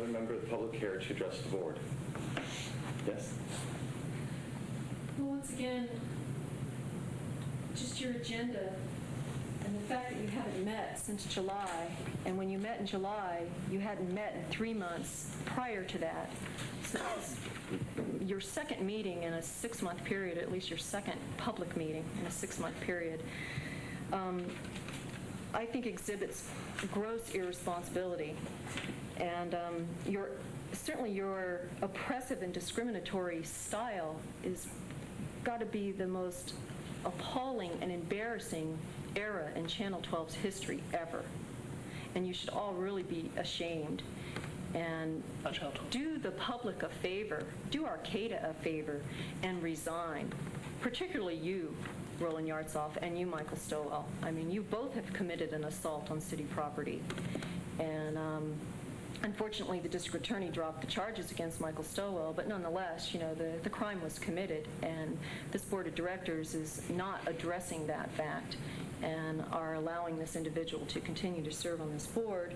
another member of the public here to address the board? Yes? Well, once again, just your agenda and the fact that you haven't met since July, and when you met in July, you hadn't met in 3 months prior to that. So your second meeting in a 6-month period, at least your second public meeting in a 6-month period, I think exhibits gross irresponsibility. And certainly your oppressive and discriminatory style is got to be the most appalling and embarrassing era in Channel 12's history ever. And you should all really be ashamed. And do the public a favor, do Arcata a favor, and resign. Particularly you, Roland Yartsoff, and you, Michael Stowell. I mean, you both have committed an assault on city property. And unfortunately, the district attorney dropped the charges against Michael Stowell, but nonetheless, you know, the crime was committed, and this board of directors is not addressing that fact and are allowing this individual to continue to serve on this board.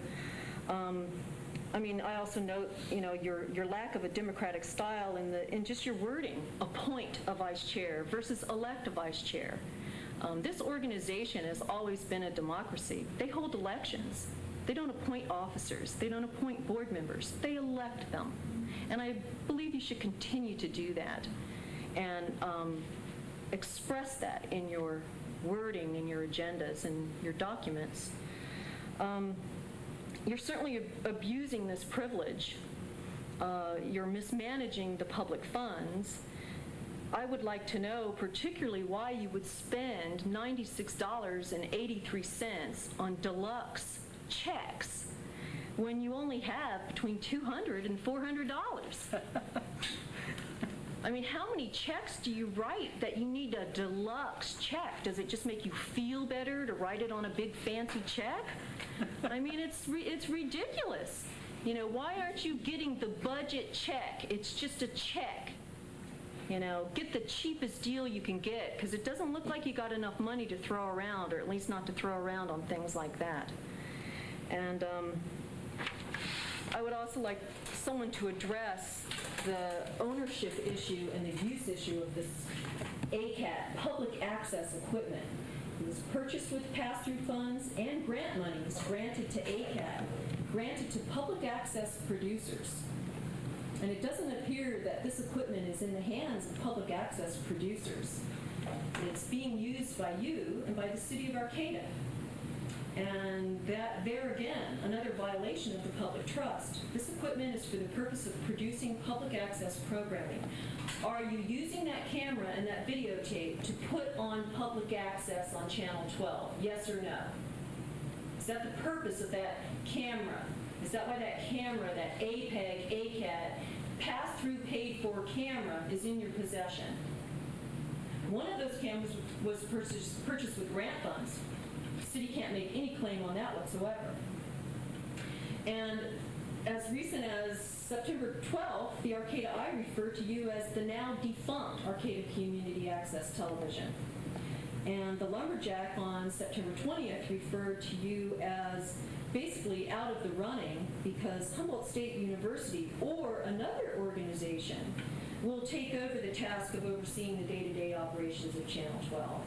I mean, I also note, you know, your lack of a democratic style in just your wording. Appoint a vice chair versus elect a vice chair. This organization has always been a democracy. They hold elections. They don't appoint officers. They don't appoint board members. They elect them. And I believe you should continue to do that and express that in your wording, in your agendas, and your documents. You're certainly abusing this privilege. You're mismanaging the public funds. I would like to know particularly why you would spend $96.83 on deluxe checks when you only have between $200 and $400. I mean, how many checks do you write that you need a deluxe check? Does it just make you feel better to write it on a big fancy check? I mean, it's ridiculous. You know, why aren't you getting the budget check? It's just a check. You know, get the cheapest deal you can get, because it doesn't look like you got enough money to throw around, or at least not to throw around on things like that. And I would also like someone to address the ownership issue and the use issue of this ACAT, public access equipment. It was purchased with pass-through funds and grant monies granted to ACAT, granted to public access producers. And it doesn't appear that this equipment is in the hands of public access producers. It's being used by you and by the city of Arcata. And that, there again, another violation of the public trust. This equipment is for the purpose of producing public access programming. Are you using that camera and that videotape to put on public access on Channel 12? Yes or no? Is that the purpose of that camera? Is that why that camera, that APEG, ACAT, pass-through paid-for camera is in your possession? One of those cameras was purchased with grant funds. The city can't make any claim on that whatsoever. And as recent as September 12th, the Arcata I referred to you as the now defunct Arcata Community Access Television. And the Lumberjack on September 20th referred to you as basically out of the running because Humboldt State University or another organization will take over the task of overseeing the day-to-day operations of Channel 12.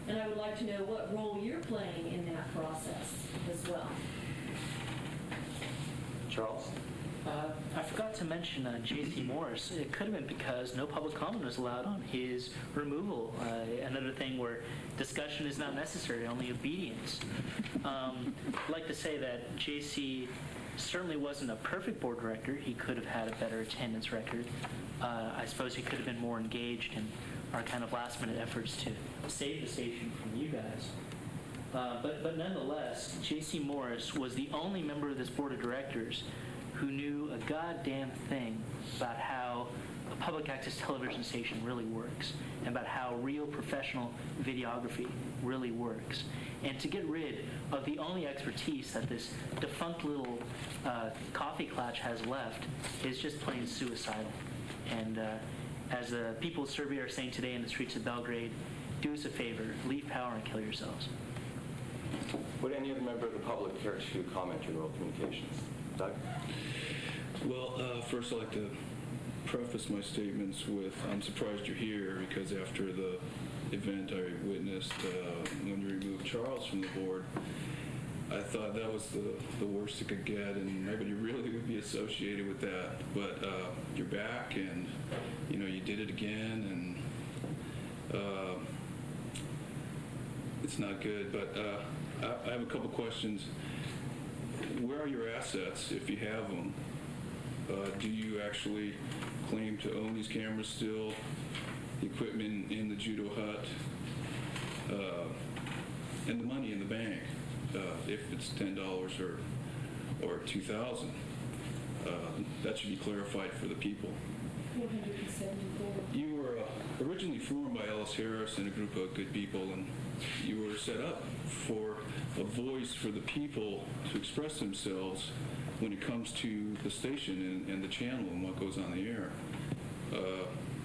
And I would like to know what role you're playing in that process as well. Charles? I forgot to mention J.C. Morris. It could have been because no public comment was allowed on his removal. Another thing where discussion is not necessary, only obedience. I'd like to say that J.C. certainly wasn't a perfect board director. He could have had a better attendance record. I suppose he could have been more engaged in our kind of last-minute efforts to save the station from you guys. But nonetheless, J.C. Morris was the only member of this board of directors who knew a goddamn thing about how a public access television station really works and about how real professional videography really works. And to get rid of the only expertise that this defunct little coffee clutch has left is just plain suicidal. And as the people of Serbia are saying today in the streets of Belgrade, do us a favor, leave power and kill yourselves. Would any other member of the public care to comment on oral communications? Doug? Well, first I'd like to preface my statements with I'm surprised you're here because after the event I witnessed when you removed Charles from the board, I thought that was the worst it could get, and nobody really would be associated with that. But you're back, and you did it again, and it's not good. But I have a couple questions. Where are your assets, if you have them? Do you actually claim to own these cameras still? The equipment in the judo hut, and the money in the bank, if it's $10 or $2,000. That should be clarified for the people. 474. You were originally formed by Ellis Harris and a group of good people, and you were set up for a voice for the people to express themselves when it comes to the station and the channel and what goes on the air.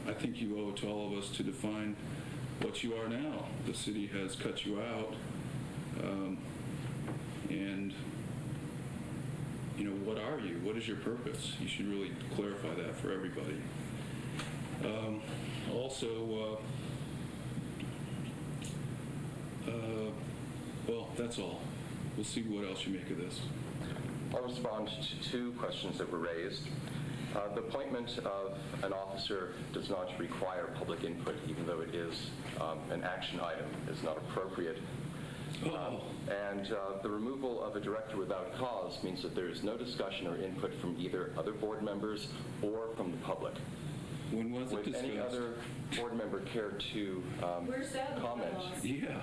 I think you owe it to all of us to define what you are now. The city has cut you out, and what are you? What is your purpose? You should really clarify that for everybody. Also, well, that's all. We'll see what else you make of this. I'll respond to two questions that were raised. The appointment of an officer does not require public input, even though it is an action item. It's not appropriate. And the removal of a director without cause means that there is no discussion or input from either other board members or from the public. When was it Would discussed? any other board member care to comment Yeah.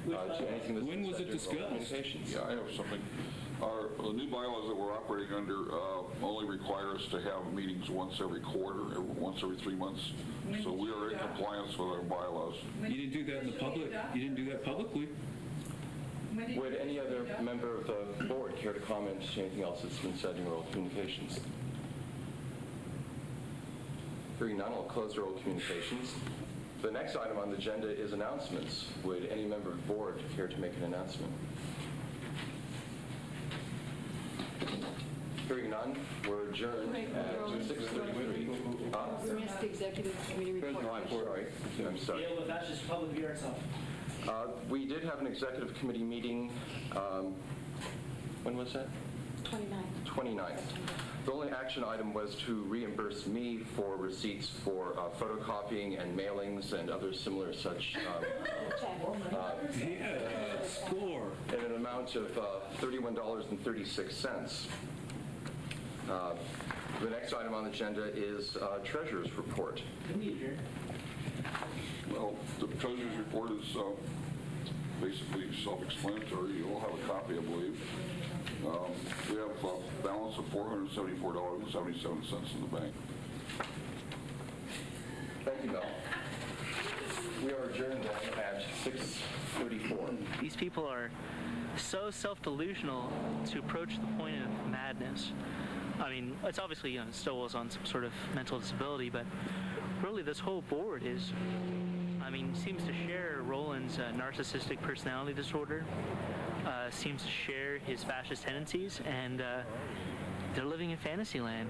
to anything that's When was been it said during discussed? communications? Yeah, I have something. The new bylaws that we're operating under only require us to have meetings once every quarter, or once every 3 months. So we are in compliance with our bylaws. You didn't do that in the public. You didn't do that publicly. Would any other member of the board care to comment to anything else that's been said in oral communications? Hearing none, I'll close oral communications. The next item on the agenda is announcements. Would any member of the board care to make an announcement? Hearing none, we're adjourned at 6:33. Missed executive committee report. I'm sorry. Yeah, well, that's just public view itself. We did have an executive committee meeting, when was that? 29th. The only action item was to reimburse me for receipts for photocopying and mailings and other similar such Yeah, score. in an amount of $31.36. The next item on the agenda is treasurer's report. Can we adjourn? Well, the treasurer's report is basically self-explanatory. You all have a copy, I believe. We have a balance of $474.77 in the bank. Thank you, Mel. We are adjourned then at 6:34. These people are so self-delusional to approach the point of madness. I mean, it's obviously, Stowell's on some sort of mental disability, but really this whole board is, seems to share Roland's narcissistic personality disorder, seems to share his fascist tendencies, and they're living in fantasy land.